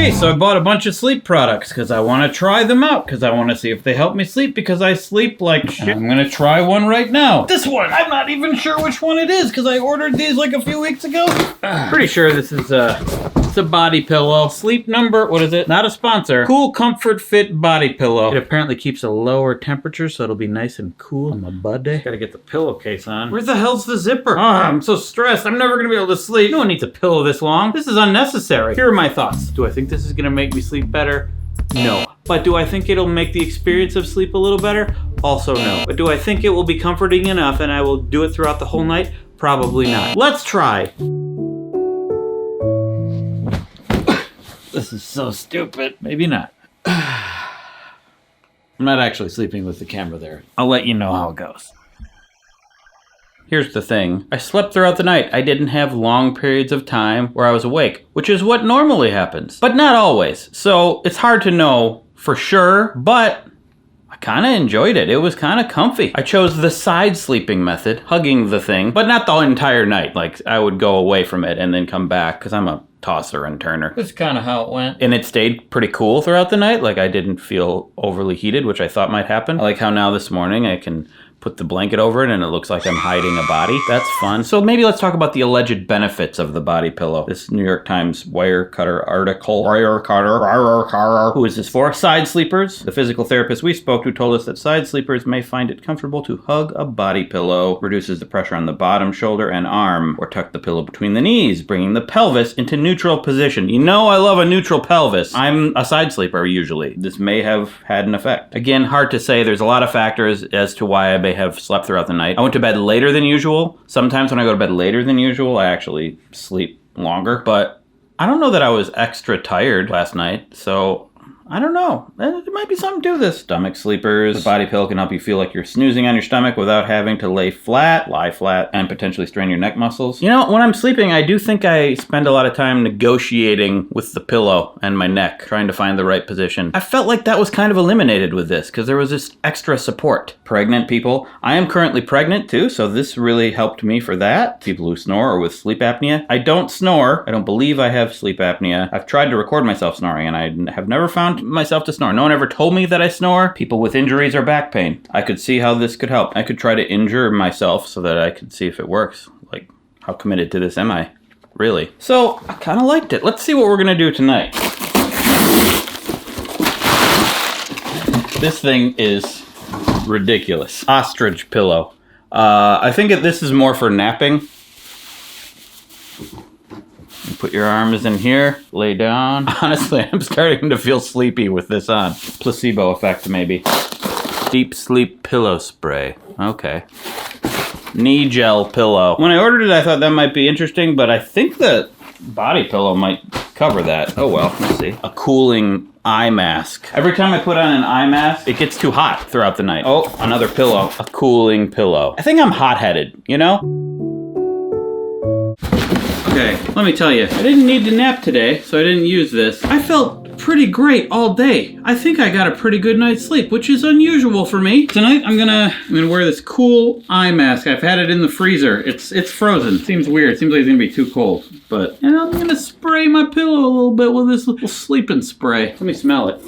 Okay, so I bought a bunch of sleep products because I want to try them out, because I want to see if they help me sleep, because I sleep like shit. I'm going to try one right now. This one, I'm not even sure which one it is because I ordered these like a few weeks ago. Pretty sure this is it's a body pillow. Sleep Number, what is it? Not a sponsor. Cool Comfort Fit body pillow. It apparently keeps a lower temperature, so it'll be nice and cool on my body. Gotta get the pillowcase on. Where the hell's the zipper? Oh, I'm so stressed. I'm never gonna be able to sleep. No one needs a pillow this long. This is unnecessary. Here are my thoughts. Do I think this is gonna make me sleep better? No. But do I think it'll make the experience of sleep a little better? Also no. But do I think it will be comforting enough and I will do it throughout the whole night? Probably not. Let's try. This is so stupid. Maybe not. I'm not actually sleeping with the camera there. I'll let you know how it goes. Here's the thing. I slept throughout the night. I didn't have long periods of time where I was awake, which is what normally happens, but not always. So it's hard to know for sure, but I kind of enjoyed it. It was kind of comfy. I chose the side sleeping method, hugging the thing, but not the entire night. Like I would go away from it and then come back because I'm a tosser and turner. That's kind of how it went. And it stayed pretty cool throughout the night. Like I didn't feel overly heated, which I thought might happen. I like how now this morning I can put the blanket over it and it looks like I'm hiding a body. That's fun. So maybe let's talk about the alleged benefits of the body pillow. This New York Times Wirecutter article. Wirecutter. Who is this for? Side sleepers. The physical therapist we spoke to told us that side sleepers may find it comfortable to hug a body pillow. Reduces the pressure on the bottom shoulder and arm. Or tuck the pillow between the knees, bringing the pelvis into neutral position. You know I love a neutral pelvis. I'm a side sleeper usually. This may have had an effect. Again, hard to say. There's a lot of factors as to why I may have slept throughout the night. I went to bed later than usual. Sometimes when I go to bed later than usual, I actually sleep longer. But I don't know that I was extra tired last night, so I don't know. There might be something to this. Stomach sleepers. The body pillow can help you feel like you're snoozing on your stomach without having to lie flat, and potentially strain your neck muscles. You know, when I'm sleeping, I do think I spend a lot of time negotiating with the pillow and my neck, trying to find the right position. I felt like that was kind of eliminated with this, because there was this extra support. Pregnant people. I am currently pregnant too, so this really helped me for that. People who snore or with sleep apnea. I don't snore. I don't believe I have sleep apnea. I've tried to record myself snoring, and I have never found myself to snore. No one ever told me that I snore. People with injuries or back pain. I could see how this could help. I could try to injure myself so that I could see if it works. Like, how committed to this am I? Really? So, I kind of liked it. Let's see what we're gonna do tonight. This thing is ridiculous. Ostrich pillow. I think this is more for napping. Put your arms in here, lay down. Honestly, I'm starting to feel sleepy with this on. Placebo effect, maybe. Deep sleep pillow spray. Okay. Knee gel pillow. When I ordered it, I thought that might be interesting, but I think the body pillow might cover that. Oh well, let's see. A cooling eye mask. Every time I put on an eye mask, it gets too hot throughout the night. Oh, another pillow. A cooling pillow. I think I'm hot-headed, you know? Okay, let me tell you, I didn't need to nap today, so I didn't use this. I felt pretty great all day. I think I got a pretty good night's sleep, which is unusual for me. Tonight, I'm gonna wear this cool eye mask. I've had it in the freezer. It's frozen. Seems weird. Seems like it's gonna be too cold. But and I'm gonna spray my pillow a little bit with this little sleeping spray. Let me smell it.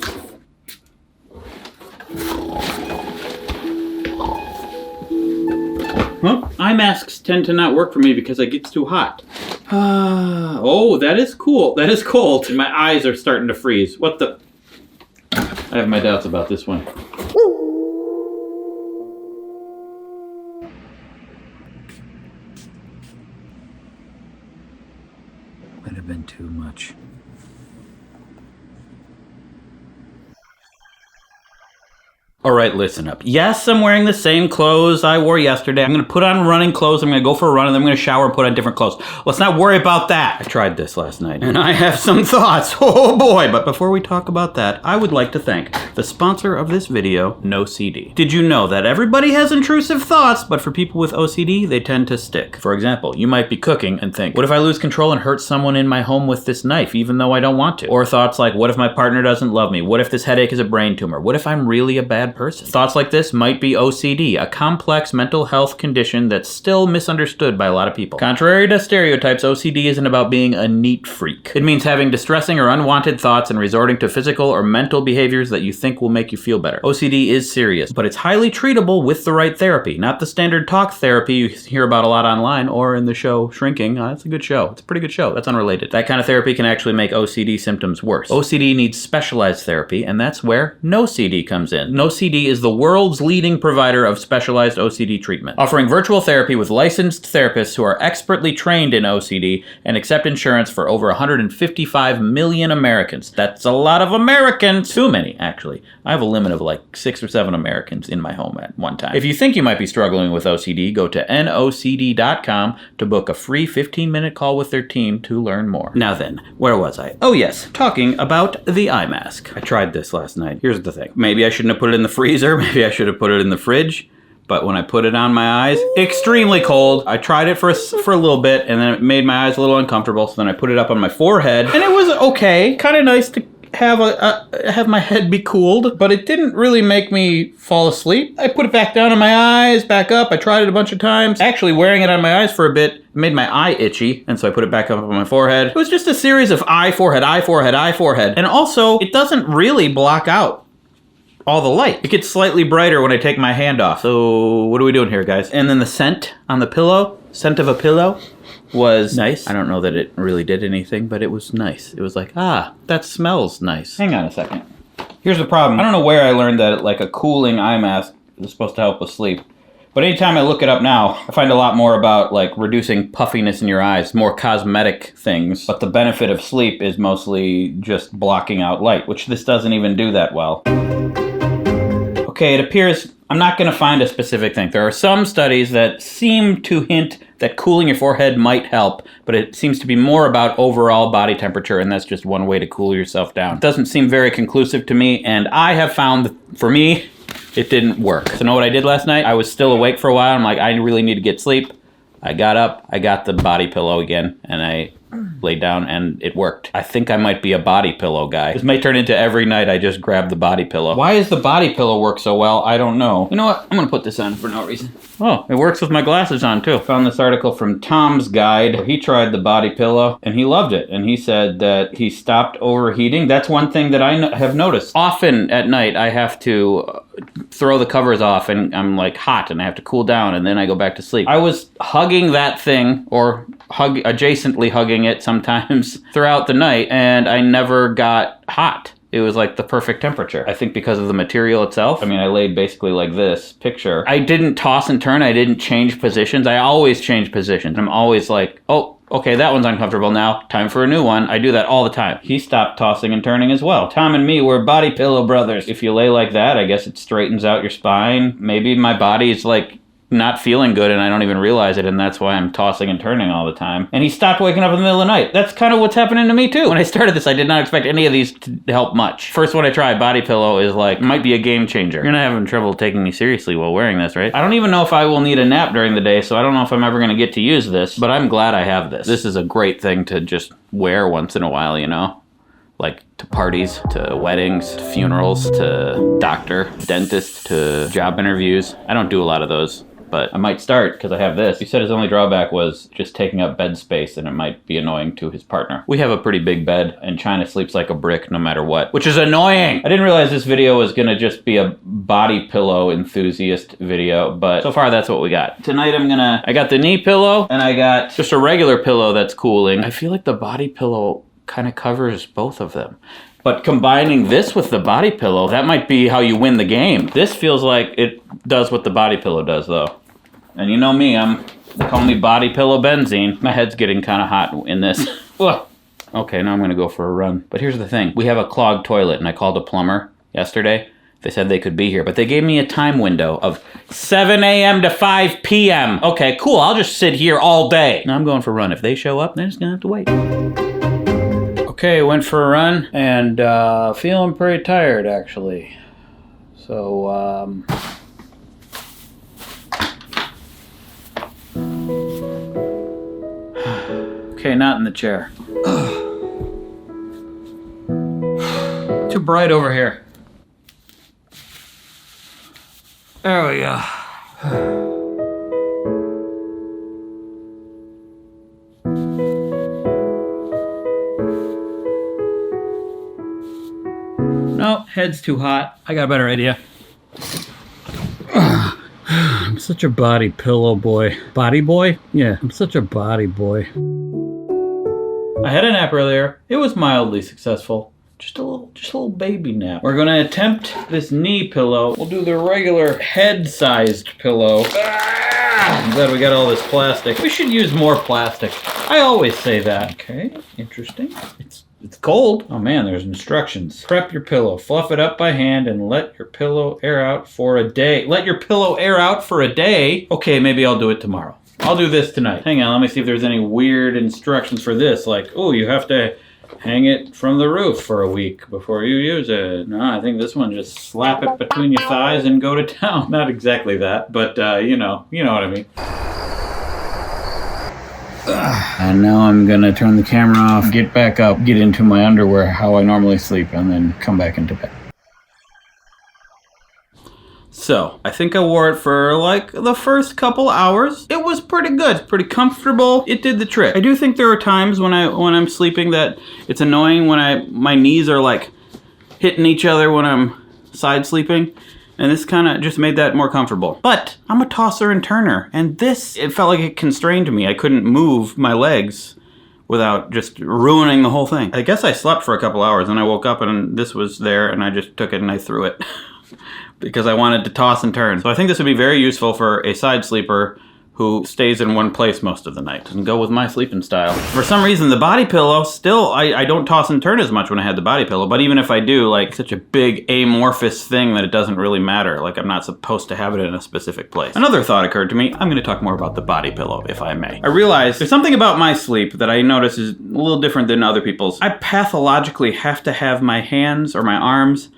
Well, eye masks tend to not work for me because it gets too hot. Oh, that is cool. That is cold. My eyes are starting to freeze. What the? I have my doubts about this one. Might have been too much. All right, listen up. Yes, I'm wearing the same clothes I wore yesterday. I'm going to put on running clothes. I'm going to go for a run, and then I'm going to shower and put on different clothes. Let's not worry about that. I tried this last night, and I have some thoughts. Oh, boy. But before we talk about that, I would like to thank the sponsor of this video, No CD. Did you know that everybody has intrusive thoughts, but for people with OCD, they tend to stick? For example, you might be cooking and think, what if I lose control and hurt someone in my home with this knife, even though I don't want to? Or thoughts like, what if my partner doesn't love me? What if this headache is a brain tumor? What if I'm really a bad person. Thoughts like this might be OCD, a complex mental health condition that's still misunderstood by a lot of people. Contrary to stereotypes, OCD isn't about being a neat freak. It means having distressing or unwanted thoughts and resorting to physical or mental behaviors that you think will make you feel better. OCD is serious, but it's highly treatable with the right therapy, not the standard talk therapy you hear about a lot online or in the show Shrinking. That's a good show. It's a pretty good show. That's unrelated. That kind of therapy can actually make OCD symptoms worse. OCD needs specialized therapy, and that's where NoCD comes in. NoCD is the world's leading provider of specialized OCD treatment, offering virtual therapy with licensed therapists who are expertly trained in OCD and accept insurance for over 155 million Americans. That's a lot of Americans. Too many, actually. I have a limit of like 6 or 7 Americans in my home at one time. If you think you might be struggling with OCD, go to nocd.com to book a free 15-minute call with their team to learn more. Now then, where was I? Oh yes, talking about the eye mask. I tried this last night. Here's the thing. Maybe I shouldn't have put it in the freezer. Maybe I should have put it in the fridge. But when I put it on my eyes, extremely cold. I tried it for a little bit, and then it made my eyes a little uncomfortable. So then I put it up on my forehead, and it was okay. Kind of nice to have my head be cooled, but it didn't really make me fall asleep. I put it back down on my eyes, back up. I tried it a bunch of times. Actually, wearing it on my eyes for a bit made my eye itchy, and so I put it back up on my forehead. It was just a series of eye, forehead, eye, forehead, eye, forehead. And also, it doesn't really block out all the light. It gets slightly brighter when I take my hand off. So what are we doing here, guys? And then the scent on the pillow, scent of a pillow, was nice. I don't know that it really did anything, but it was nice. It was like, that smells nice. Hang on a second. Here's the problem. I don't know where I learned that like a cooling eye mask is supposed to help with sleep. But anytime I look it up now, I find a lot more about like reducing puffiness in your eyes, more cosmetic things. But the benefit of sleep is mostly just blocking out light, which this doesn't even do that well. Okay, it appears I'm not going to find a specific thing. There are some studies that seem to hint that cooling your forehead might help, but it seems to be more about overall body temperature, and that's just one way to cool yourself down. It doesn't seem very conclusive to me, and I have found that for me, it didn't work. So know what I did last night? I was still awake for a while. I'm like, I really need to get sleep. I got up, I got the body pillow again, and I laid down, and it worked. I think I might be a body pillow guy. This may turn into every night I just grab the body pillow. Why does the body pillow work so well? I don't know. You know what? I'm gonna put this on for no reason. Oh, it works with my glasses on too. Found this article from Tom's Guide. He tried the body pillow and he loved it. And he said that he stopped overheating. That's one thing that I have noticed. Often at night I have to throw the covers off and I'm like hot and I have to cool down and then I go back to sleep. I was hugging that thing or adjacently hugging it sometimes throughout the night and I never got hot. It was like the perfect temperature. I think because of the material itself. I mean, I laid basically like this picture. I didn't toss and turn. I didn't change positions. I always change positions. I'm always like, oh, okay, that one's uncomfortable now. Time for a new one. I do that all the time. He stopped tossing and turning as well. Tom and me were body pillow brothers. If you lay like that, I guess it straightens out your spine. Maybe my body's like not feeling good and I don't even realize it, and that's why I'm tossing and turning all the time. And he stopped waking up in the middle of the night. That's kind of what's happening to me too. When I started this, I did not expect any of these to help much. First one I tried, body pillow, is like, might be a game changer. You're not having trouble taking me seriously while wearing this, right? I don't even know if I will need a nap during the day, so I don't know if I'm ever going to get to use this, but I'm glad I have this. This is a great thing to just wear once in a while, you know? Like to parties, to weddings, to funerals, to doctor, dentist, to job interviews. I don't do a lot of those, but I might start because I have this. He said his only drawback was just taking up bed space and it might be annoying to his partner. We have a pretty big bed and China sleeps like a brick no matter what, which is annoying. I didn't realize this video was gonna just be a body pillow enthusiast video, but so far that's what we got. Tonight I got the knee pillow and I got just a regular pillow that's cooling. I feel like the body pillow kind of covers both of them. But combining this with the body pillow, that might be how you win the game. This feels like it does what the body pillow does, though. And you know me, they call me body pillow benzene. My head's getting kind of hot in this. Okay, now I'm going to go for a run. But here's the thing. We have a clogged toilet, and I called a plumber yesterday. They said they could be here, but they gave me a time window of 7 a.m. to 5 p.m. Okay, cool. I'll just sit here all day. Now I'm going for a run. If they show up, then it's going to have to wait. Okay, went for a run and feeling pretty tired actually. So, okay, not in the chair. Too bright over here. There we go. No, head's too hot. I got a better idea. I'm such a body pillow boy. Body boy? Yeah, I'm such a body boy. I had a nap earlier. It was mildly successful. Just a little baby nap. We're gonna attempt this knee pillow. We'll do the regular head-sized pillow. I'm glad we got all this plastic. We should use more plastic. I always say that. Okay, interesting. It's cold. Oh man, there's instructions. Prep your pillow. Fluff it up by hand and let your pillow air out for a day. Let your pillow air out for a day? Okay, maybe I'll do it tomorrow. I'll do this tonight. Hang on, let me see if there's any weird instructions for this. Like, oh, you have to hang it from the roof for a week before you use it. No, I think this one, just slap it between your thighs and go to town. Not exactly that, but you know what I mean. And now I'm gonna turn the camera off, get back up, get into my underwear how I normally sleep, and then come back into bed. So, I think I wore it for like the first couple hours. It was pretty good, pretty comfortable. It did the trick. I do think there are times when I'm sleeping that it's annoying when my knees are like hitting each other when I'm side sleeping. And this kind of just made that more comfortable. But I'm a tosser and turner, and it felt like it constrained me. I couldn't move my legs without just ruining the whole thing. I guess I slept for a couple hours, and I woke up and this was there, and I just took it and I threw it because I wanted to toss and turn. So I think this would be very useful for a side sleeper who stays in one place most of the night and go with my sleeping style. For some reason, the body pillow, still, I don't toss and turn as much when I had the body pillow, but even if I do, like, such a big amorphous thing that it doesn't really matter. Like, I'm not supposed to have it in a specific place. Another thought occurred to me. I'm gonna talk more about the body pillow, if I may. I realized there's something about my sleep that I notice is a little different than other people's. I pathologically have to have my hands or my arms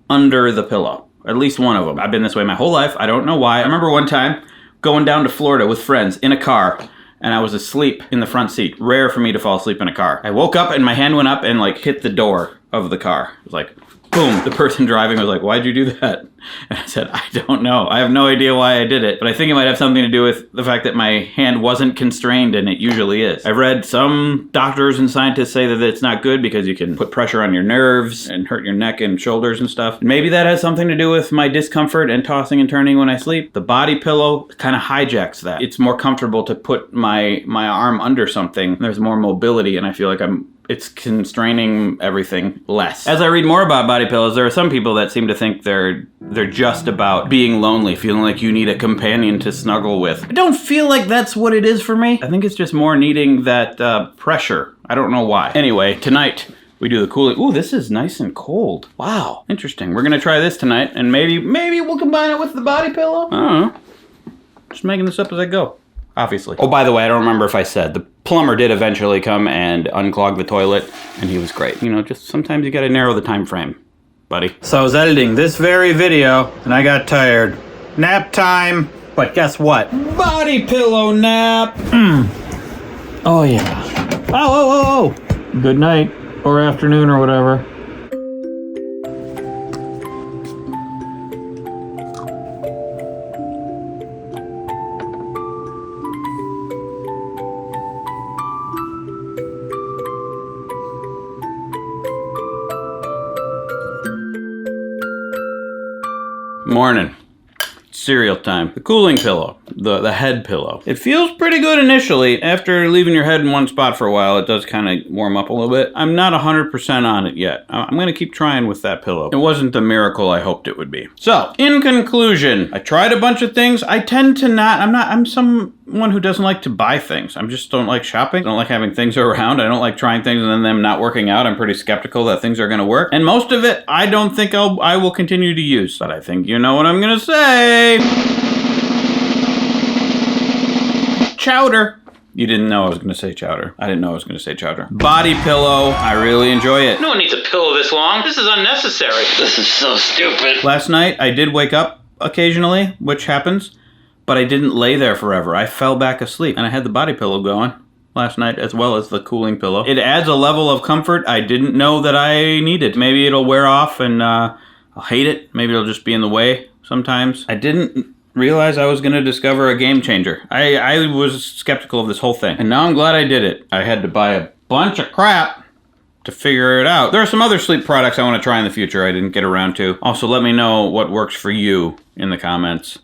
under the pillow. At least one of them. I've been this way my whole life. I don't know why. I remember one time going down to Florida with friends in a car, and I was asleep in the front seat. Rare for me to fall asleep in a car. I woke up and my hand went up and like hit the door of the car. It was like, boom. The person driving was like, why'd you do that? And I said, I don't know. I have no idea why I did it, but I think it might have something to do with the fact that my hand wasn't constrained, and it usually is. I've read some doctors and scientists say that it's not good because you can put pressure on your nerves and hurt your neck and shoulders and stuff. Maybe that has something to do with my discomfort and tossing and turning when I sleep. The body pillow kind of hijacks that. It's more comfortable to put my arm under something. There's more mobility, and I feel like it's constraining everything less. As I read more about body pillows, there are some people that seem to think they're just about being lonely, feeling like you need a companion to snuggle with. I don't feel like that's what it is for me. I think it's just more needing that pressure. I don't know why. Anyway, tonight we do the cooling. Ooh, this is nice and cold. Wow, interesting. We're gonna try this tonight, and maybe we'll combine it with the body pillow. I don't know. Just making this up as I go. Obviously. Oh, by the way, I don't remember if I said, the plumber did eventually come and unclog the toilet, and he was great. You know, just sometimes you gotta narrow the time frame, buddy. So I was editing this very video, and I got tired. Nap time. But guess what? Body pillow nap. Oh, yeah. Oh. Good night, or afternoon, or whatever. Morning. Cereal time. The cooling pillow. The head pillow. It feels pretty good initially. After leaving your head in one spot for a while, it does kind of warm up a little bit. I'm not 100% on it yet. I'm going to keep trying with that pillow. It wasn't the miracle I hoped it would be. So, in conclusion, I tried a bunch of things. I tend to I'm someone who doesn't like to buy things. I just don't like shopping. I don't like having things around. I don't like trying things and then them not working out. I'm pretty skeptical that things are going to work. And most of it, I don't think I will continue to use. But I think you know what I'm going to say. Chowder. You didn't know I was going to say chowder. I didn't know I was going to say chowder. Body pillow. I really enjoy it. No one needs a pillow this long. This is unnecessary. This is so stupid. Last night, I did wake up occasionally, which happens, but I didn't lay there forever. I fell back asleep, and I had the body pillow going last night as well as the cooling pillow. It adds a level of comfort I didn't know that I needed. Maybe it'll wear off and I'll hate it. Maybe it'll just be in the way sometimes. I didn't realize I was going to discover a game changer. I was skeptical of this whole thing, and now I'm glad I did it. I had to buy a bunch of crap to figure it out. There are some other sleep products I want to try in the future I didn't get around to. Also, let me know what works for you in the comments.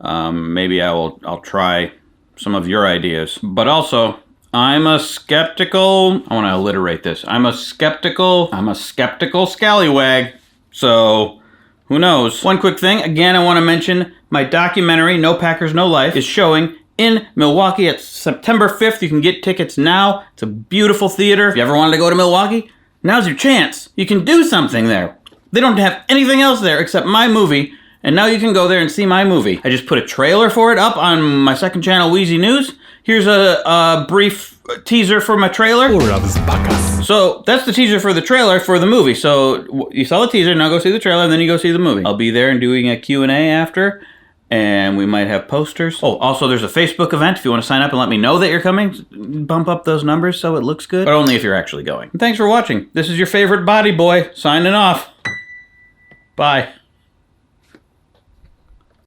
Maybe I'll try some of your ideas. But also, I'm a skeptical... I want to alliterate this. I'm a skeptical scallywag. So, who knows? One quick thing. Again, I want to mention my documentary, No Packers, No Life, is showing in Milwaukee at September 5th. You can get tickets now. It's a beautiful theater. If you ever wanted to go to Milwaukee, now's your chance. You can do something there. They don't have anything else there except my movie, and now you can go there and see my movie. I just put a trailer for it up on my second channel, Wheezy News. Here's a brief teaser for my trailer. So that's the teaser for the trailer for the movie. So you saw the teaser, now go see the trailer, and then you go see the movie. I'll be there and doing a Q&A after. And we might have posters. Oh, also there's a Facebook event. If you want to sign up and let me know that you're coming, bump up those numbers so it looks good. But only if you're actually going. And thanks for watching. This is your favorite body boy, signing off. Bye.